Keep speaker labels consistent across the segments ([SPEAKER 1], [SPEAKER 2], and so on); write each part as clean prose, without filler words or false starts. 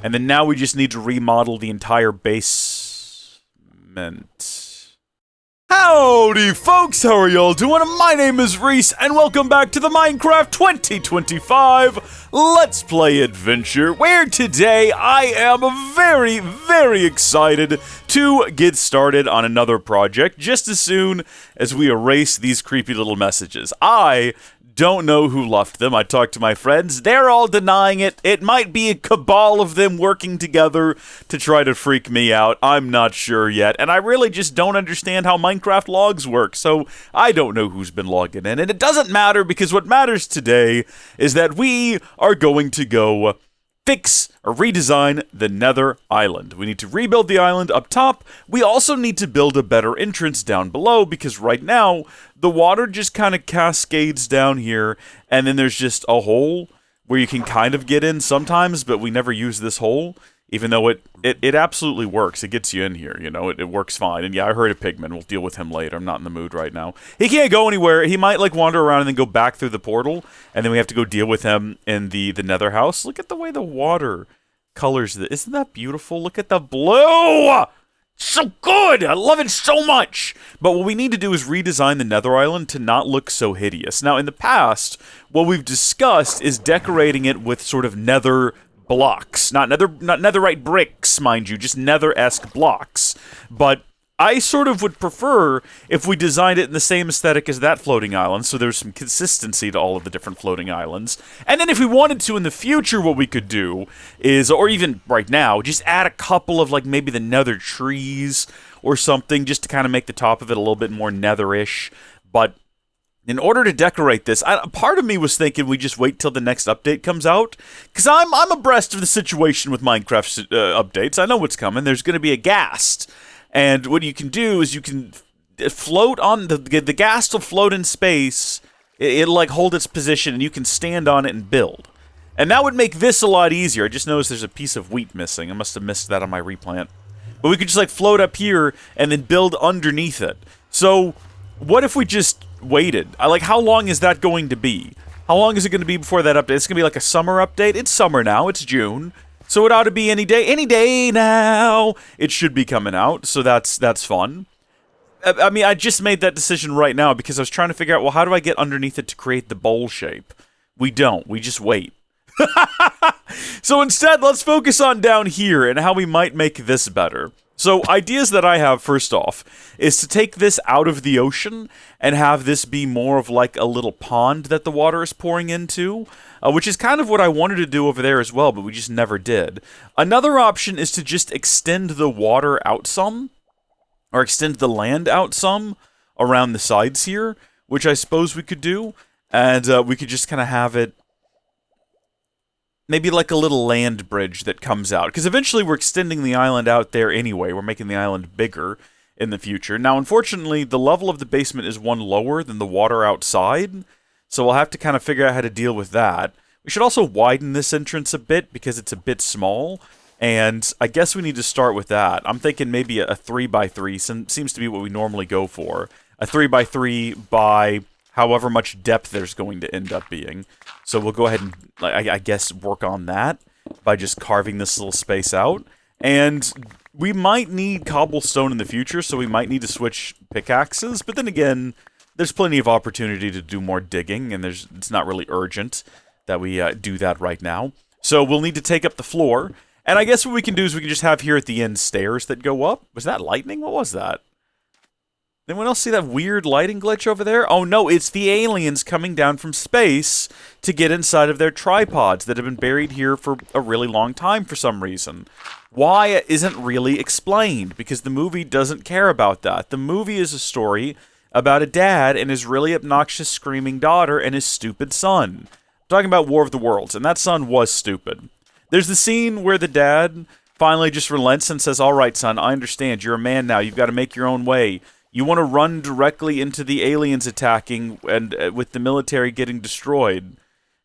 [SPEAKER 1] And then now we just need to remodel the entire basement. Howdy folks, how are y'all doing? My name is Rees, and welcome back to the Minecraft 2025 Let's Play Adventure, where today I am very, very excited to get started on another project just as soon as we erase these creepy little messages. I don't know who left them. I talked to my friends. They're all denying it. It might be a cabal of them working together to try to freak me out. I'm not sure yet. And I really just don't understand how Minecraft logs work. So I don't know who's been logging in. And it doesn't matter because what matters today is that we are going to go fix or redesign the Nether Island. We need to rebuild the island up top. We also need to build a better entrance down below because right now the water just kind of cascades down here and then there's just a hole where you can kind of get in sometimes, but we never use this hole. Even though it absolutely works. It gets you in here, you know, it works fine. And yeah, I heard a pigman. We'll deal with him later. I'm not in the mood right now. He can't go anywhere. He might, like, wander around and then go back through the portal. And then we have to go deal with him in the nether house. Look at the way the water colors this. Isn't that beautiful? Look at the blue! So good! I love it so much! But what we need to do is redesign the Nether Island to not look so hideous. Now, in the past, what we've discussed is decorating it with sort of nether blocks, not netherite bricks, mind you, just nether-esque blocks. But I sort of would prefer if we designed it in the same aesthetic as that floating island, so there's some consistency to all of the different floating islands. And then if we wanted to in the future, what we could do is, or even right now, just add a couple of, like, maybe the nether trees or something, just to kind of make the top of it a little bit more netherish. But in order to decorate this, part of me was thinking we just wait till the next update comes out, because I'm abreast of the situation with Minecraft updates. I know what's coming. There's going to be a ghast, and what you can do is you can float on the ghast will float in space. It'll like hold its position, and you can stand on it and build. And that would make this a lot easier. I just noticed there's a piece of wheat missing. I must have missed that on my replant. But we could just like float up here and then build underneath it. So what if we just waited? How long is that going to be? How long is it going to be before that update? It's going to be like a summer update. It's summer now. It's June. So it ought to be any day now. It should be coming out. So that's fun. I mean, I just made that decision right now because I was trying to figure out, well, how do I get underneath it to create the bowl shape? We don't. We just wait. So instead, let's focus on down here and how we might make this better. So, ideas that I have, first off, is to take this out of the ocean and have this be more of like a little pond that the water is pouring into, which is kind of what I wanted to do over there as well, but we just never did. Another option is to just extend the water out some, or extend the land out some around the sides here, which I suppose we could do, and we could just kind of have it maybe like a little land bridge that comes out. Because eventually we're extending the island out there anyway. We're making the island bigger in the future. Now, unfortunately, the level of the basement is one lower than the water outside. So we'll have to kind of figure out how to deal with that. We should also widen this entrance a bit because it's a bit small. And I guess we need to start with that. I'm thinking maybe a 3x3 seems to be what we normally go for. A 3x3 by however much depth there's going to end up being. So we'll go ahead and, I guess, work on that by just carving this little space out. And we might need cobblestone in the future, so we might need to switch pickaxes. But then again, there's plenty of opportunity to do more digging, and it's not really urgent that we do that right now. So we'll need to take up the floor. And I guess what we can do is we can just have here at the end stairs that go up. Was that lightning? What was that? Anyone else see that weird lighting glitch over there? Oh no, it's the aliens coming down from space to get inside of their tripods that have been buried here for a really long time for some reason. Why isn't really explained, because the movie doesn't care about that. The movie is a story about a dad and his really obnoxious screaming daughter and his stupid son. I'm talking about War of the Worlds, and that son was stupid. There's the scene where the dad finally just relents and says, "All right, son, I understand. You're a man now. You've got to make your own way. You want to run directly into the aliens attacking and with the military getting destroyed.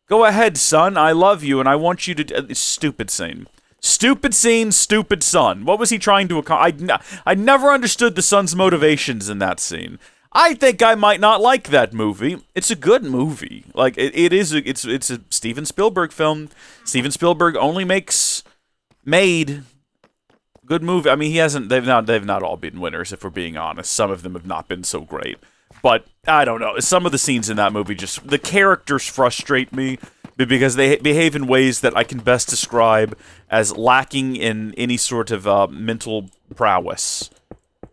[SPEAKER 1] Go ahead, son. I love you, and I want you to..." Stupid scene. Stupid scene, stupid son. What was he trying to accomplish? I never understood the son's motivations in that scene. I think I might not like that movie. It's a good movie. Like, it's a Steven Spielberg film. Steven Spielberg only makes made. Good movie. I mean, he hasn't. They've not all been winners, if we're being honest. Some of them have not been so great. But I don't know. Some of the scenes in that movie the characters frustrate me because they behave in ways that I can best describe as lacking in any sort of mental prowess.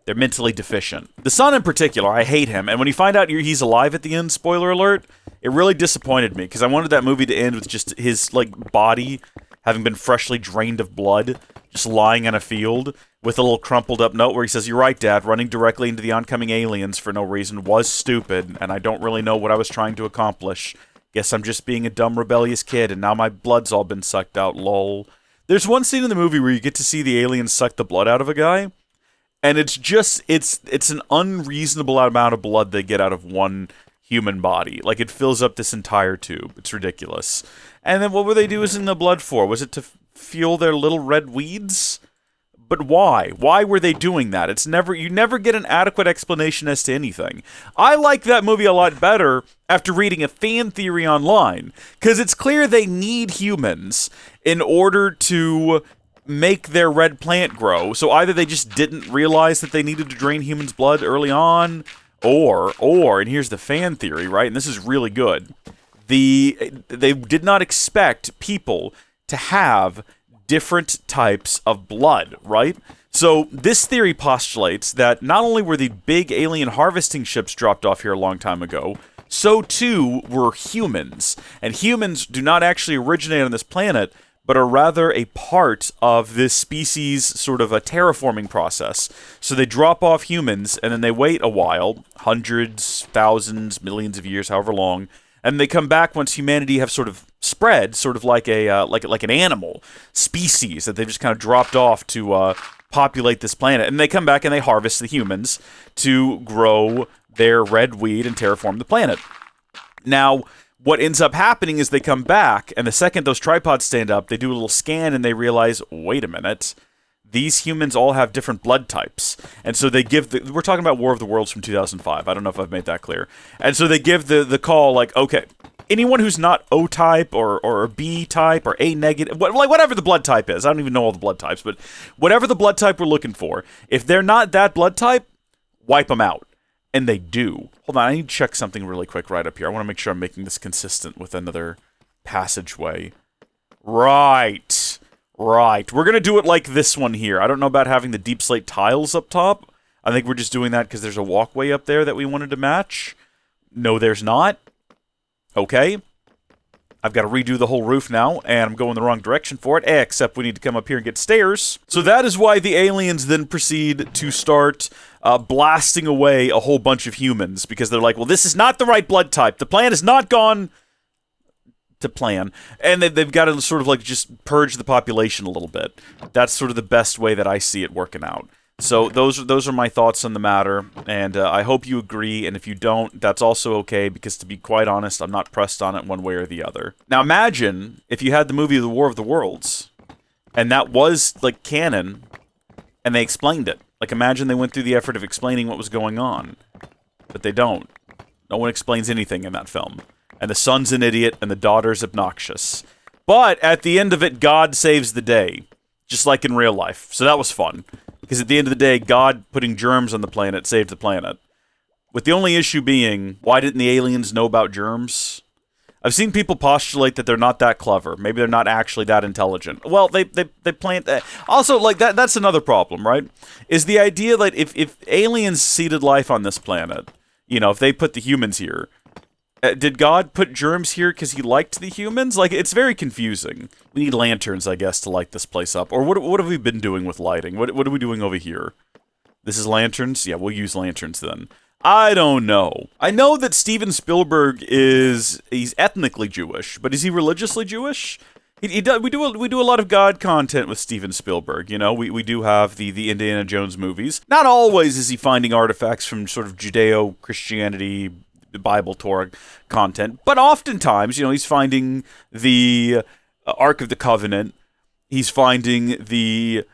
[SPEAKER 1] They're mentally deficient. The son in particular, I hate him. And when you find out he's alive at the end, spoiler alert, it really disappointed me because I wanted that movie to end with just his body having been freshly drained of blood, just lying in a field with a little crumpled up note where he says, "You're right, Dad, running directly into the oncoming aliens for no reason was stupid, and I don't really know what I was trying to accomplish. Guess I'm just being a dumb, rebellious kid, and now my blood's all been sucked out, lol." There's one scene in the movie where you get to see the aliens suck the blood out of a guy, and it's an unreasonable amount of blood they get out of one human body. Like, it fills up this entire tube. It's ridiculous. And then what were they using the blood for? Was it to fuel their little red weeds? But why? Why were they doing that? You never get an adequate explanation as to anything. I like that movie a lot better after reading a fan theory online, because it's clear they need humans in order to make their red plant grow. So either they just didn't realize that they needed to drain humans' blood early on, or, and here's the fan theory, right? And this is really good. They did not expect people to have different types of blood, right? So this theory postulates that not only were the big alien harvesting ships dropped off here a long time ago, so too were humans. And humans do not actually originate on this planet, but are rather a part of this species' sort of a terraforming process. So they drop off humans, and then they wait a while, hundreds, thousands, millions of years, however long, and they come back once humanity have sort of spread, sort of like like an animal species that they've just kind of dropped off to populate this planet. And they come back and they harvest the humans to grow their red weed and terraform the planet. Now, what ends up happening is they come back, and the second those tripods stand up, they do a little scan and they realize, wait a minute, these humans all have different blood types. And so they give we're talking about War of the Worlds from 2005. I don't know if I've made that clear. And so they give the call, like, okay, anyone who's not O-type or B-type or A-negative, whatever the blood type is. I don't even know all the blood types, but whatever the blood type we're looking for, if they're not that blood type, wipe them out. And they do. Hold on, I need to check something really quick right up here. I want to make sure I'm making this consistent with another passageway. Right. We're going to do it like this one here. I don't know about having the deep slate tiles up top. I think we're just doing that because there's a walkway up there that we wanted to match. No, there's not. Okay. I've got to redo the whole roof now, and I'm going the wrong direction for it, except we need to come up here and get stairs. So that is why the aliens then proceed to start blasting away a whole bunch of humans, because they're like, well, this is not the right blood type. The plan has not gone to plan. And they've got to sort of like just purge the population a little bit. That's sort of the best way that I see it working out. So those are my thoughts on the matter, and I hope you agree, and if you don't, that's also okay, because to be quite honest, I'm not pressed on it one way or the other. Now imagine if you had the movie The War of the Worlds, and that was, like, canon, and they explained it. Like, imagine they went through the effort of explaining what was going on, but they don't. No one explains anything in that film. And the son's an idiot, and the daughter's obnoxious. But at the end of it, God saves the day, just like in real life. So that was fun. Because at the end of the day, God putting germs on the planet saved the planet. With the only issue being, why didn't the aliens know about germs? I've seen people postulate that they're not that clever. Maybe they're not actually that intelligent. Well, they plant that. Also, like, that's another problem, right? Is the idea that if aliens seeded life on this planet, you know, if they put the humans here, did God put germs here because he liked the humans? Like, it's very confusing. We need lanterns, I guess, to light this place up. Or what have we been doing with lighting? What are we doing over here? This is lanterns? Yeah, we'll use lanterns then. I don't know. I know that Steven Spielberg he's ethnically Jewish, but is he religiously Jewish? We do a lot of God content with Steven Spielberg. You know, we do have the Indiana Jones movies. Not always is he finding artifacts from sort of Judeo-Christianity, the Bible, Torah content, but oftentimes, you know, he's finding the Ark of the Covenant. He's finding the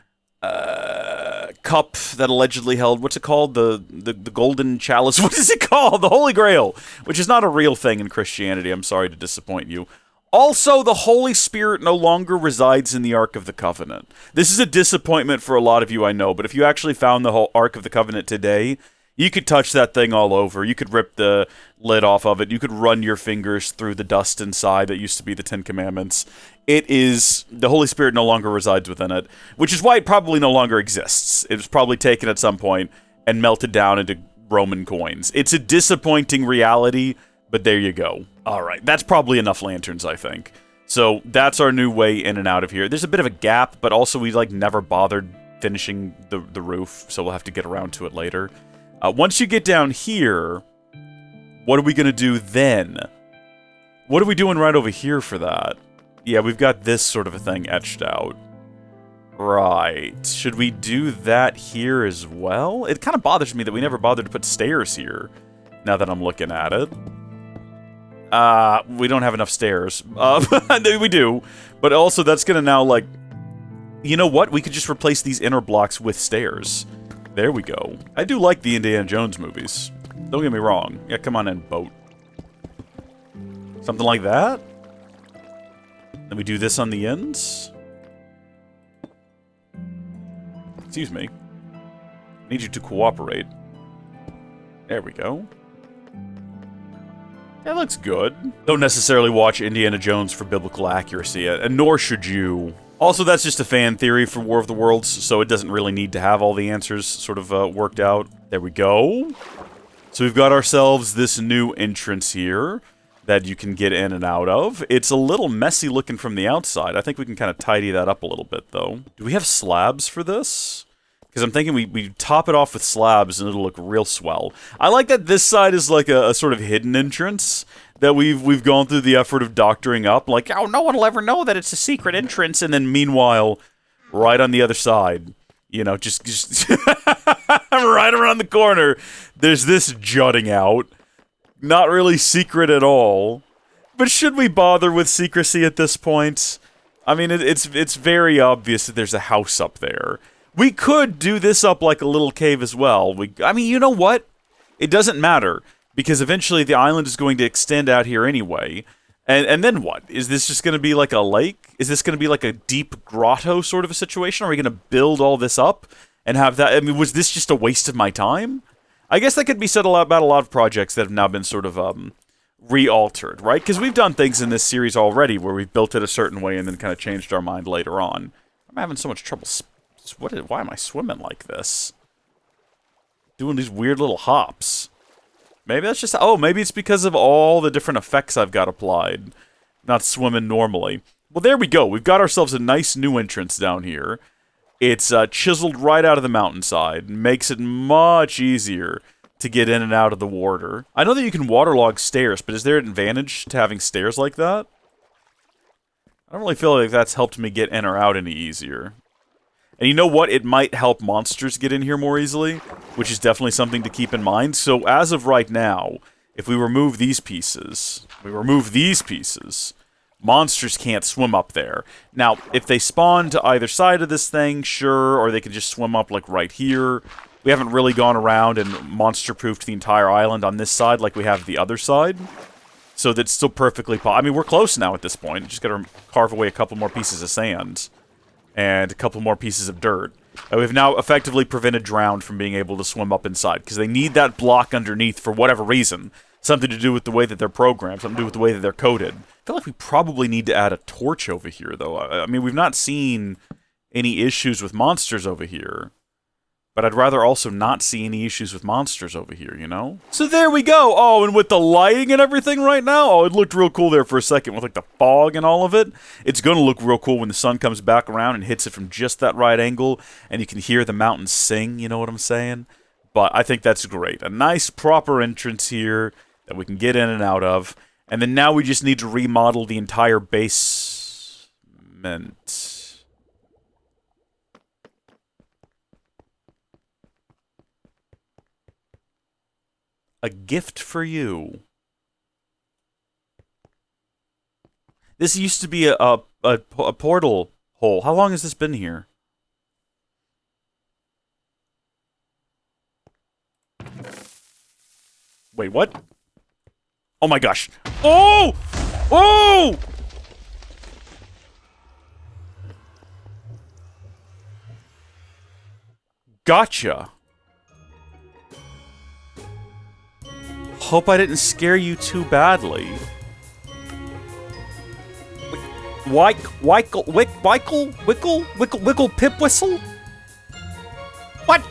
[SPEAKER 1] cup that allegedly held, what's it called? The golden chalice. What is it called? The Holy Grail, which is not a real thing in Christianity. I'm sorry to disappoint you. Also, the Holy Spirit no longer resides in the Ark of the Covenant. This is a disappointment for a lot of you, I know, but if you actually found the whole Ark of the Covenant today, you could touch that thing all over. You could rip the lid off of it. You could run your fingers through the dust inside that used to be the Ten Commandments. The Holy Spirit no longer resides within it, which is why it probably no longer exists. It was probably taken at some point and melted down into Roman coins. It's a disappointing reality, but there you go. All right, that's probably enough lanterns, I think. So that's our new way in and out of here. There's a bit of a gap, but also we never bothered finishing the roof, so we'll have to get around to it later. Once you get down here, what are we going to do then? What are we doing right over here for that? Yeah, we've got this sort of a thing etched out. Right. Should we do that here as well? It kind of bothers me that we never bothered to put stairs here, now that I'm looking at it. We don't have enough stairs. We do. But also, that's going to now, you know what? We could just replace these inner blocks with stairs. There we go. I do like the Indiana Jones movies. Don't get me wrong. Yeah, come on in, boat. Something like that? Then we do this on the ends. Excuse me. I need you to cooperate. There we go. That looks good. Don't necessarily watch Indiana Jones for biblical accuracy, and nor should you. Also, that's just a fan theory for War of the Worlds, so it doesn't really need to have all the answers sort of worked out. There we go. So we've got ourselves this new entrance here that you can get in and out of. It's a little messy looking from the outside. I think we can kind of tidy that up a little bit, though. Do we have slabs for this? Because I'm thinking we top it off with slabs and it'll look real swell. I like that this side is like a sort of hidden entrance that we've gone through the effort of doctoring up. Like, oh, no one will ever know that it's a secret entrance. And then meanwhile, right on the other side, you know, just right around the corner, there's this jutting out. Not really secret at all. But should we bother with secrecy at this point? I mean, it's very obvious that there's a house up there. We could do this up like a little cave as well. I mean, you know what? It doesn't matter, because eventually the island is going to extend out here anyway. And then what? Is this just going to be like a lake? Is this going to be like a deep grotto sort of a situation? Are we going to build all this up and have that? I mean, was this just a waste of my time? I guess that could be said about a lot of projects that have now been sort of re-altered, right? Because we've done things in this series already where we've built it a certain way and then kind of changed our mind later on. I'm having so much trouble. Why am I swimming like this? Doing these weird little hops. Maybe that's just... Oh, maybe it's because of all the different effects I've got applied. Not swimming normally. Well, there we go. We've got ourselves a nice new entrance down here. It's chiseled right out of the mountainside. Makes it much easier to get in and out of the water. I know that you can waterlog stairs, but is there an advantage to having stairs like that? I don't really feel like that's helped me get in or out any easier. And you know what? It might help monsters get in here more easily, which is definitely something to keep in mind. So as of right now, if we remove these pieces, monsters can't swim up there. Now, if they spawn to either side of this thing, sure, or they can just swim up like right here. We haven't really gone around and monster-proofed the entire island on this side like we have the other side. So that's still perfectly possible. I mean, we're close now at this point. Just gotta carve away a couple more pieces of sand. And a couple more pieces of dirt. We've now effectively prevented Drowned from being able to swim up inside, because they need that block underneath for whatever reason. Something to do with the way that they're programmed, something to do with the way that they're coded. I feel like we probably need to add a torch over here, though. I mean, we've not seen any issues with monsters over here. But I'd rather also not see any issues with monsters over here, you know? So there we go! Oh, and with the lighting and everything right now, oh, it looked real cool there for a second with like the fog and all of it. It's gonna look real cool when the sun comes back around and hits it from just that right angle, and you can hear the mountains sing, you know what I'm saying? But I think that's great. A nice proper entrance here that we can get in and out of. And then now we just need to remodel the entire basement. A gift for you. This used to be a portal hole. How long has this been here? Wait, what? Oh my gosh. Oh! Oh! Gotcha. Hope I didn't scare you too badly. Wykel, Pipwhistle? What?